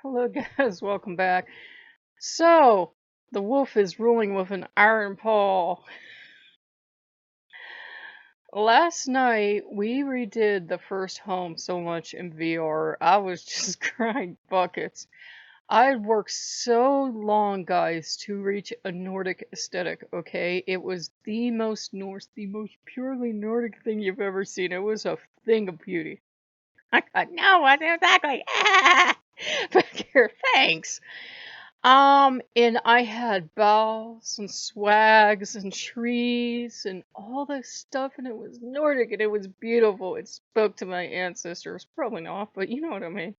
Hello, guys. Welcome back. So, the wolf is ruling with an iron paw. Last night, we redid the first home so much in VR. I was just crying buckets. I had worked so long, guys, to reach a Nordic aesthetic, okay? It was the most Norse, the most purely Nordic thing you've ever seen. It was a thing of beauty. I got, no, what exactly? Back here, thanks. And I had bells and swags and trees and all this stuff, and it was Nordic and it was beautiful. It spoke to my ancestors. Probably not, but you know what I mean.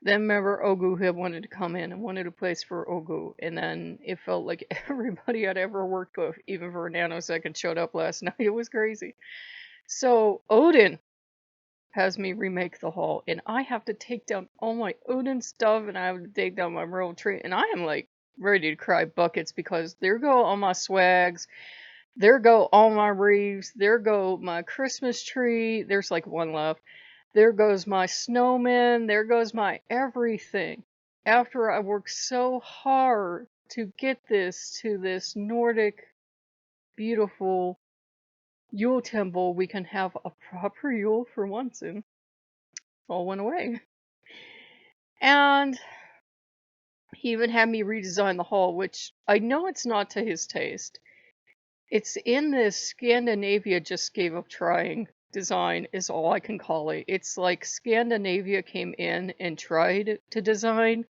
Then remember Ogu had wanted to come in and wanted a place for Ogu, and then it felt like everybody I'd ever worked with, even for a nanosecond, showed up last night. It was crazy. So Odin has me remake the hall, and I have to take down all my Odin stuff, and I have to take down my Merle tree, and I am like ready to cry buckets because there go all my swags, there go all my wreaths, there go my Christmas tree, there's like one left, there goes my snowman, there goes my everything. After I worked so hard to get this to this Nordic, beautiful Yule temple, we can have a proper Yule for once, and all went away. And he even had me redesign the hall, which I know it's not to his taste. It's in this Scandinavia just gave up trying design, is all I can call it. It's like Scandinavia came in and tried to design,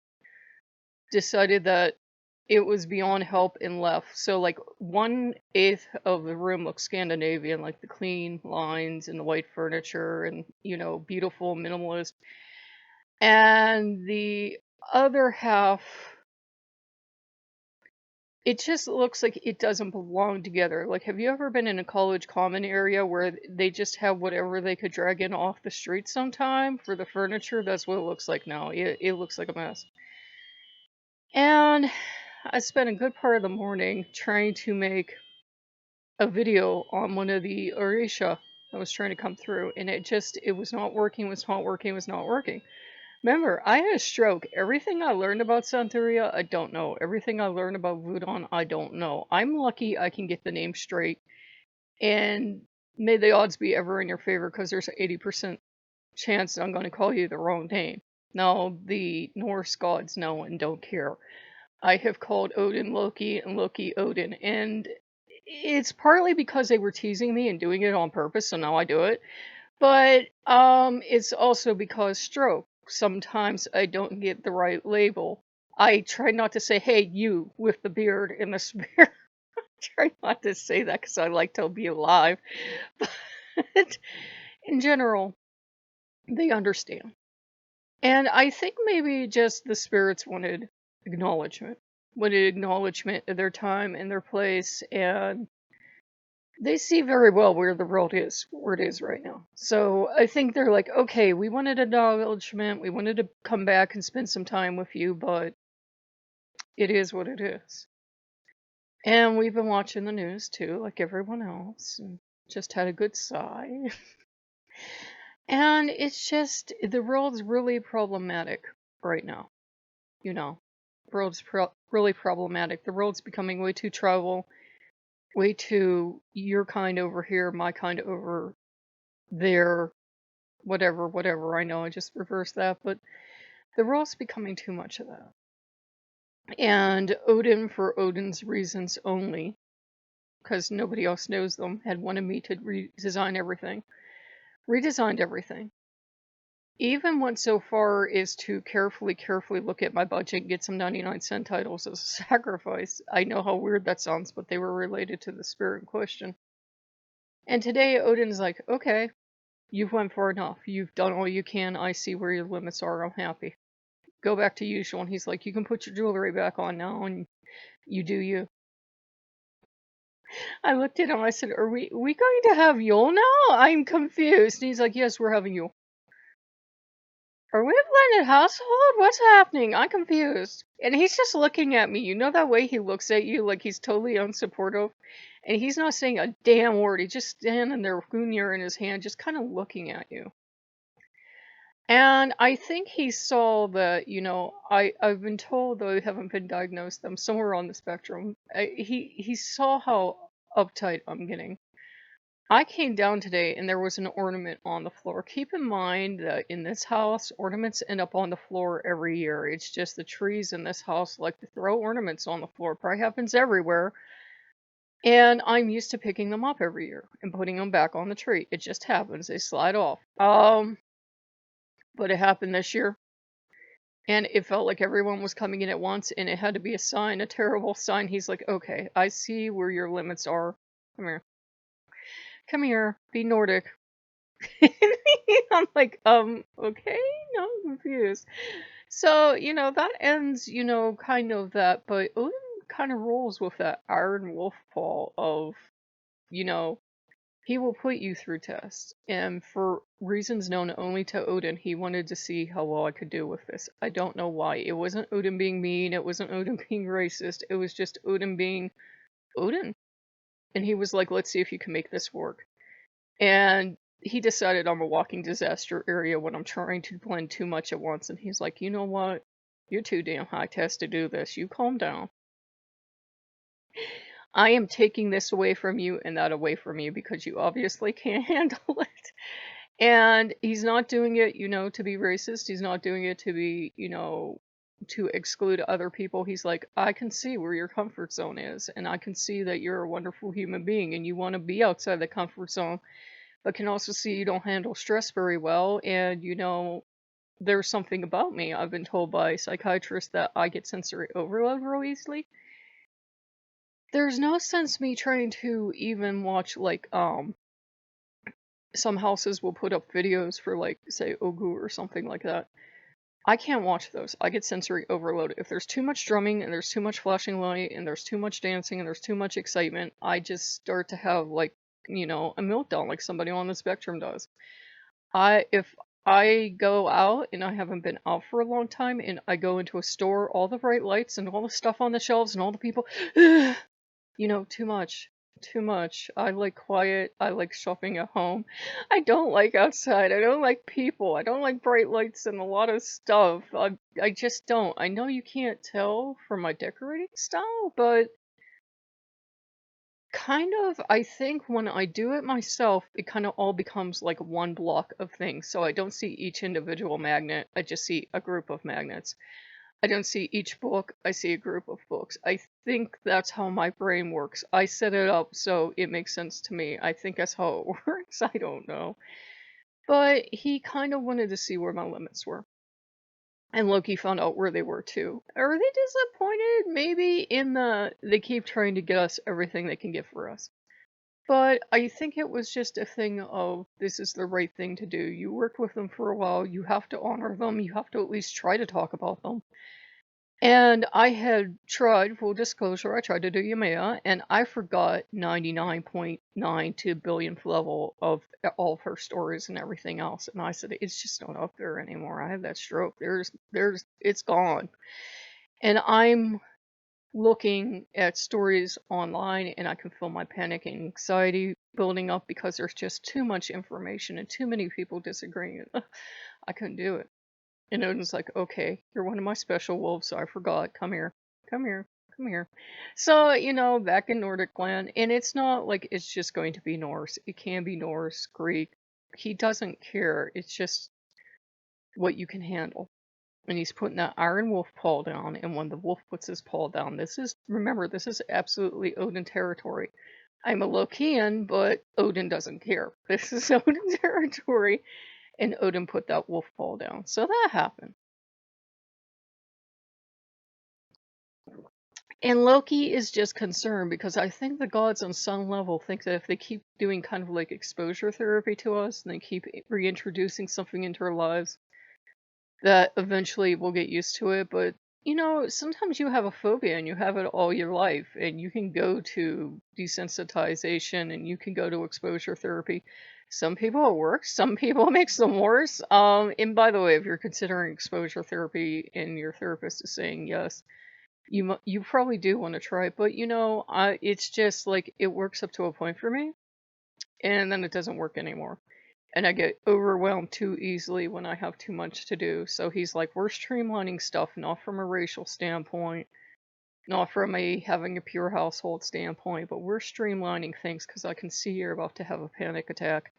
decided that it was beyond help and left. So like 1/8 of the room looks Scandinavian, like the clean lines and the white furniture and, beautiful minimalist. And the other half, it just looks like it doesn't belong together. Like, have you ever been in a college common area where they just have whatever they could drag in off the street sometime for the furniture? That's what it looks like now. It looks like a mess. And I spent a good part of the morning trying to make a video on one of the Orisha that was trying to come through, and it was not working, was not working, was not working. Remember, I had a stroke. Everything I learned about Santeria, I don't know. Everything I learned about Voodoo, I don't know. I'm lucky I can get the name straight. And may the odds be ever in your favor, because there's an 80% chance I'm going to call you the wrong name. Now, the Norse gods know and don't care. I have called Odin Loki and Loki Odin, and it's partly because they were teasing me and doing it on purpose, so now I do it. But it's also because stroke. Sometimes I don't get the right label. I try not to say, hey, you with the beard and the spear. I try not to say that because I like to be alive. But in general, they understand. And I think maybe just the spirits wanted acknowledgement of their time and their place, and they see very well where the world is, where it is right now. So I think they're like, okay, we wanted acknowledgement, we wanted to come back and spend some time with you, but it is what it is. And we've been watching the news too, like everyone else, and just had a good sigh. And it's just, the world's really problematic right now. The world's really problematic. The world's becoming way too tribal, way too your kind over here, my kind over there, whatever, whatever. I know I just reversed that, but the world's becoming too much of that. And Odin, for Odin's reasons only, because nobody else knows them, had wanted me to redesigned everything. Even went so far as to carefully look at my budget and get some 99-cent titles as a sacrifice. I know how weird that sounds, but they were related to the spirit in question. And today Odin's like, okay, you've went far enough. You've done all you can. I see where your limits are. I'm happy. Go back to usual. And he's like, you can put your jewelry back on now, and you do you. I looked at him. I said, are we going to have Yule now? I'm confused. And he's like, yes, we're having Yule. Are we a blended household? What's happening? I'm confused. And he's just looking at me. You know that way he looks at you like he's totally unsupportive? And he's not saying a damn word. He's just standing there with Gungnir in his hand, just kind of looking at you. And I think he saw that, I've been told, though I haven't been diagnosed, I'm somewhere on the spectrum. He saw how uptight I'm getting. I came down today and there was an ornament on the floor. Keep in mind that in this house, ornaments end up on the floor every year. It's just the trees in this house like to throw ornaments on the floor. Probably happens everywhere. And I'm used to picking them up every year and putting them back on the tree. It just happens. They slide off. But it happened this year. And it felt like everyone was coming in at once, and it had to be a sign, a terrible sign. He's like, okay, I see where your limits are. Come here. Come here. Be Nordic. I'm like, okay, no, I'm confused. So, that ends, kind of that, but Odin kind of rolls with that Iron Wolf paw of, you know, he will put you through tests. And for reasons known only to Odin, he wanted to see how well I could do with this. I don't know why. It wasn't Odin being mean, it wasn't Odin being racist, it was just Odin being Odin. And he was like, let's see if you can make this work. And he decided I'm a walking disaster area when I'm trying to blend too much at once. And he's like, you know what? You're too damn high test to do this. You calm down. I am taking this away from you and that away from you because you obviously can't handle it. And he's not doing it, to be racist. He's not doing it to be, to exclude other people. He's like, I can see where your comfort zone is, and I can see that you're a wonderful human being and you want to be outside the comfort zone, but can also see you don't handle stress very well. And, there's something about me. I've been told by psychiatrists that I get sensory overload real easily. There's no sense me trying to even watch, like, some houses will put up videos for, like, say, Ogu or something like that. I can't watch those. I get sensory overload. If there's too much drumming and there's too much flashing light and there's too much dancing and there's too much excitement, I just start to have, like, a meltdown like somebody on the spectrum does. If I go out and I haven't been out for a long time and I go into a store, all the bright lights and all the stuff on the shelves and all the people, too much. Too much. I like quiet. I like shopping at home. I don't like outside. I don't like people. I don't like bright lights and a lot of stuff. I just don't. I know you can't tell from my decorating style, but kind of, I think when I do it myself, it kind of all becomes like one block of things. So I don't see each individual magnet. I just see a group of magnets. I don't see each book, I see a group of books. I think that's how my brain works. I set it up so it makes sense to me. I think that's how it works. I don't know. But he kind of wanted to see where my limits were. And Loki found out where they were too. Are they disappointed? Maybe they keep trying to get us everything they can get for us. But I think it was just a thing of this is the right thing to do. You worked with them for a while, you have to honor them, you have to at least try to talk about them. And I had tried, full disclosure, I tried to do Yamea, and I forgot 99.9 to billionth level of all of her stories and everything else. And I said, it's just not up there anymore. I had that stroke. It's gone. And I'm looking at stories online, and I can feel my panic and anxiety building up because there's just too much information and too many people disagreeing. I couldn't do it. And Odin's like, okay, you're one of my special wolves, so I forgot. Come here. Come here. Come here. So, back in Nordic land, and it's not like it's just going to be Norse. It can be Norse, Greek. He doesn't care. It's just what you can handle. And he's putting that iron wolf paw down, and when the wolf puts his paw down, remember, this is absolutely Odin territory. I'm a Lokean, but Odin doesn't care. This is Odin territory, and Odin put that wolf paw down. So that happened. And Loki is just concerned because I think the gods on some level think that if they keep doing kind of like exposure therapy to us and they keep reintroducing something into our lives, that eventually we'll get used to it. But, sometimes you have a phobia and you have it all your life, and you can go to desensitization and you can go to exposure therapy. Some people it works, some people it makes them worse. And by the way, if you're considering exposure therapy and your therapist is saying yes, you probably do want to try it, but it's just like it works up to a point for me, and then it doesn't work anymore. and I get overwhelmed too easily when I have too much to do. So he's like, we're streamlining stuff, not from a racial standpoint, not from a having a pure household standpoint, but we're streamlining things because I can see you're about to have a panic attack.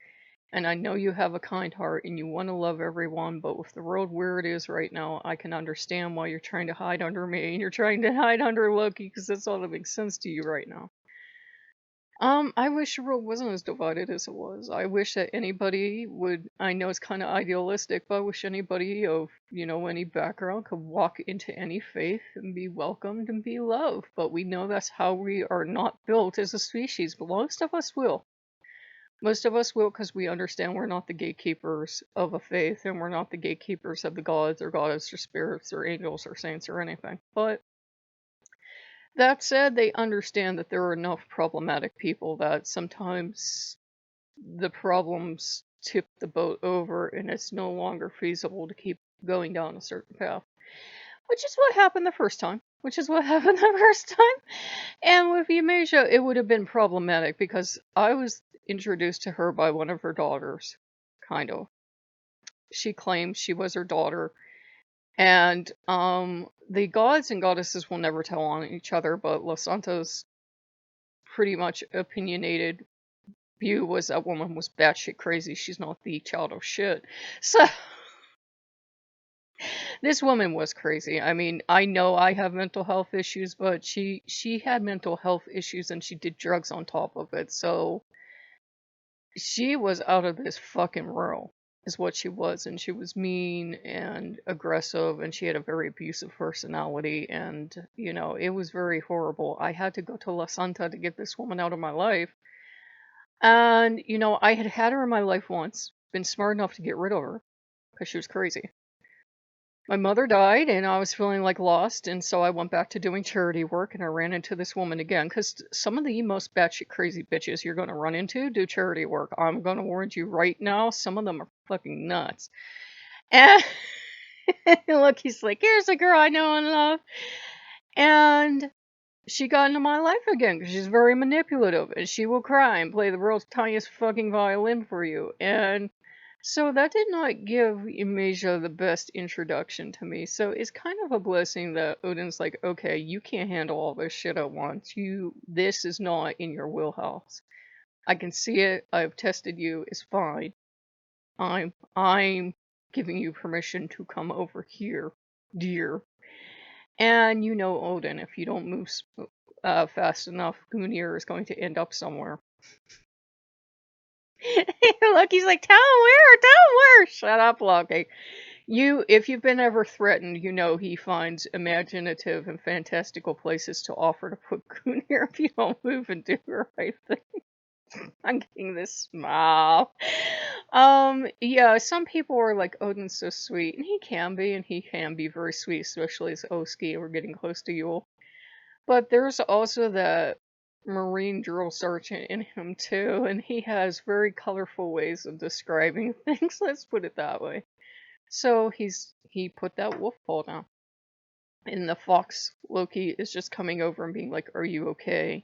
And I know you have a kind heart and you want to love everyone, but with the world where it is right now, I can understand why you're trying to hide under me and you're trying to hide under Loki because that's all that makes sense to you right now. I wish the world wasn't as divided as it was. I wish that anybody would, I know it's kind of idealistic, but I wish anybody of, any background could walk into any faith and be welcomed and be loved. But we know that's how we are not built as a species. But most of us will. Most of us will because we understand we're not the gatekeepers of a faith and we're not the gatekeepers of the gods or goddess or spirits or angels or saints or anything. But that said, they understand that there are enough problematic people that sometimes the problems tip the boat over and it's no longer feasible to keep going down a certain path. Which is what happened the first time. And with Yamasia, it would have been problematic because I was introduced to her by one of her daughters, kind of. She claimed she was her daughter. And the gods and goddesses will never tell on each other, but La Santa's pretty much opinionated view was that woman was batshit crazy. She's not the child of shit. So this woman was crazy. I mean, I know I have mental health issues, but she had mental health issues and she did drugs on top of it. So she was out of this fucking world is what she was, and she was mean and aggressive and she had a very abusive personality, and it was very horrible. I had to go to La Santa to get this woman out of my life. And I had her in my life once, been smart enough to get rid of her because she was crazy. My mother died and I was feeling like lost, and so I went back to doing charity work, and I ran into this woman again because some of the most batshit crazy bitches you're going to run into do charity work. I'm going to warn you right now, some of them are fucking nuts. And look, he's like, here's a girl I know and love. And she got into my life again because she's very manipulative and she will cry and play the world's tiniest fucking violin for you. And so that did not give Imasia the best introduction to me. So it's kind of a blessing that Odin's like, okay, you can't handle all this shit at once. This is not in your wheelhouse. I can see it. I've tested you. It's fine. I'm giving you permission to come over here, dear. And Odin, if you don't move fast enough, Gunir is going to end up somewhere. Look, he's like, tell him where. Shut up, Loki. If you've been ever threatened, he finds imaginative and fantastical places to offer to put Gunir if you don't move and do the right thing. I'm getting this smile. Yeah, some people are like, Odin's so sweet, and he can be very sweet, especially as Oski, and we're getting close to Yule. But there's also that Marine drill sergeant in him too, and he has very colorful ways of describing things, let's put it that way. So he put that wolf paw down. And the fox Loki is just coming over and being like, are you okay?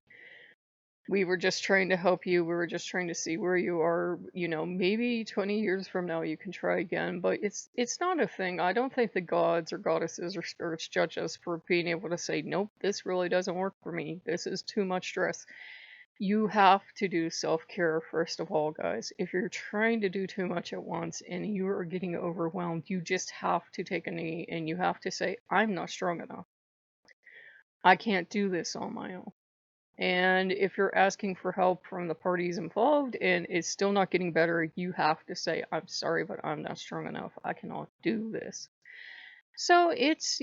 We were just trying to help you. We were just trying to see where you are. Maybe 20 years from now you can try again. But it's not a thing. I don't think the gods or goddesses or spirits judge us for being able to say, nope, this really doesn't work for me. This is too much stress. You have to do self-care first of all, guys. If you're trying to do too much at once and you are getting overwhelmed, you just have to take a knee and you have to say, I'm not strong enough. I can't do this on my own. And if you're asking for help from the parties involved and it's still not getting better, you have to say, I'm sorry, but I'm not strong enough. I cannot do this. So it's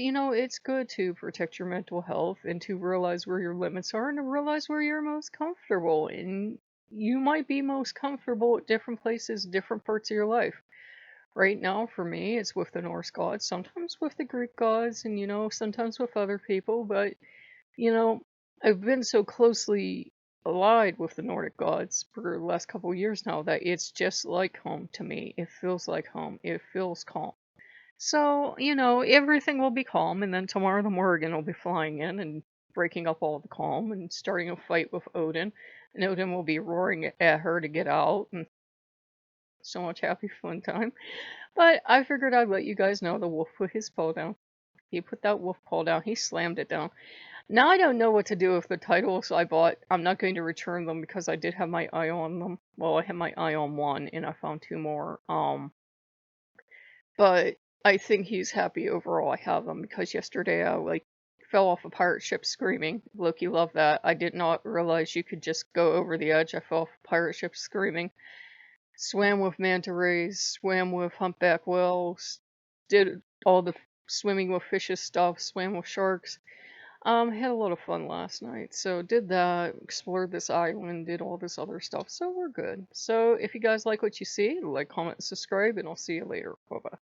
good to protect your mental health and to realize where your limits are and to realize where you're most comfortable. And you might be most comfortable at different places, different parts of your life. Right now, for me, it's with the Norse gods, sometimes with the Greek gods, and sometimes with other people, but I've been so closely allied with the Nordic gods for the last couple of years now that it's just like home to me. It feels like home. It feels calm. So, everything will be calm, and then tomorrow the Morrigan will be flying in and breaking up all the calm and starting a fight with Odin. And Odin will be roaring at her to get out. And So much happy fun time. But I figured I'd let you guys know the wolf put his paw down. He put that wolf paw down. He slammed it down. Now I don't know what to do with the titles I bought. I'm not going to return them because I did have my eye on them. Well, I had my eye on one and I found two more. But I think he's happy overall I have them because yesterday I like fell off a pirate ship screaming. Loki loved that. I did not realize you could just go over the edge. I fell off a pirate ship screaming. Swam with manta rays, swam with humpback whales, did all the swimming with fishes stuff, swam with sharks. Had a lot of fun last night. So did that, explored this island, did all this other stuff. So we're good. So if you guys like what you see, like, comment, and subscribe, and I'll see you later. Bye bye.